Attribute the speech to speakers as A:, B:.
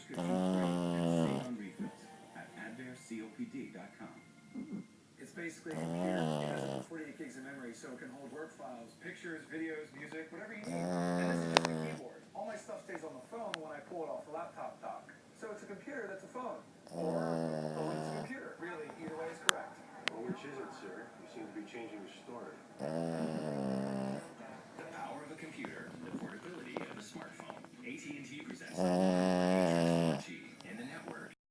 A: prescription free and save on refills at advaircopd.com.
B: It's basically a computer. It has over 48 gigs of memory, so it can hold work files, pictures, videos, music, whatever you need. And this is just a keyboard. All my stuff stays on the phone when I pull it off the laptop dock. So it's a computer that's a phone. Or a phone that's a computer. Really, either way is correct.
C: Well, which is it, sir? You seem to be changing your story.
A: The power of a computer, the portability of a smartphone. AT&T presents